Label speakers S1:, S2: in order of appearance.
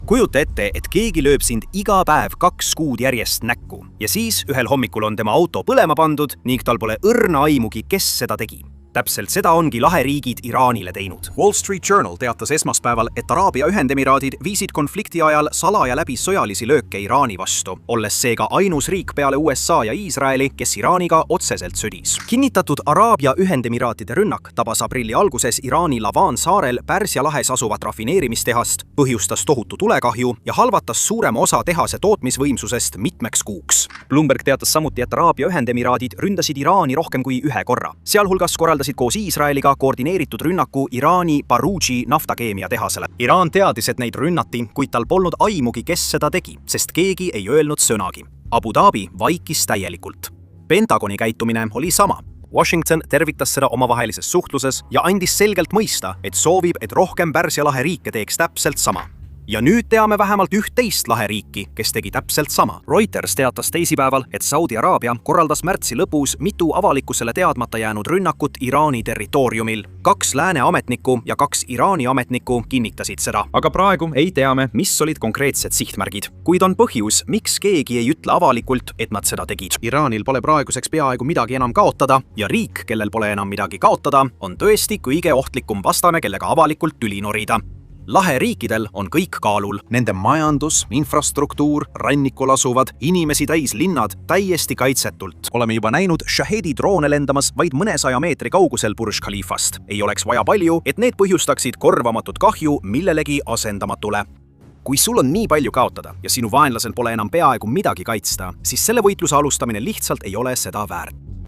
S1: Kujuta ette, et keegi lööb sind iga päev 2 kuud järjest näkku ja siis ühel hommikul on tema auto põlema pandud ning tal pole õrna aimugi, kes seda tegi. Täpselt seda ongi laheriigid Iraanile teinud. Wall Street Journal teatas esmaspäeval, et Araabia Ühendemiraadid viisid konflikti ajal salaja läbi sõjalisi lööke Iraani vastu, olles seega ainus riik peale USA ja Iisraeli, kes Iraaniga otseselt sõdis. Kinnitatud Araabia Ühendemiraatide rünnak tabas aprilli alguses Iraani Lavan saarel Pärsia lahes asuvat rafineerimistehast, põhjustas tohutu tulekahju ja halvatas suurema osa tehase tootmisvõimsusest mitmeks kuuks. Bloomberg teatas samuti, et Araabia Ühendemiraadid ründasid Iraani rohkem kui ühe korra. Sealhulgas korraldasid koos Iisraeliga koordineeritud rünnaku Iraani Baruji naftakeemiatehasele. Iraan teadis, et neid rünnati, kuid tal polnud aimugi, kes seda tegi, sest keegi ei öelnud sõnagi. Abu Dhabi vaikis täielikult. Pentagoni käitumine oli sama. Washington tervitas seda omavahelises suhtluses ja andis selgelt mõista, et soovib, et rohkem Pärsia lahe riike teeks täpselt sama. Ja nüüd teame vähemalt 11 laheriiki, kes tegi täpselt sama. Reuters teatas teisipäeval, et Saudi Araabia korraldas märtsi lõpus mitu avalikkusele teadmata jäänud rünnakut Iraani territooriumil. 2 lääne ametnikku ja 2 Iraani ametnikku kinnitasid seda. Aga praegu ei teame, mis olid konkreetsed sihtmärgid. Kuid on põhjus, miks keegi ei ütle avalikult, et nad seda tegid. Iraanil pole praeguseks peaaegu midagi enam kaotada ja riik, kellel pole enam midagi kaotada, on tõesti kõige ohtlikum vastane, kellega avalikult tüli norida. Laheriikidel on kõik kaalul. Nende majandus, infrastruktuur, rannikul asuvad, inimesi täis linnad täiesti kaitsetult. Oleme juba näinud Shahedi droone lendamas vaid mõnesaja meetri kaugusel Burj Khalifast. Ei oleks vaja palju, et need põhjustaksid korvamatut kahju millelegi asendamatule. Kui sul on nii palju kaotada ja sinu vaenlasel pole enam peaaegu midagi kaitsta, siis selle võitluse alustamine lihtsalt ei ole seda väärt.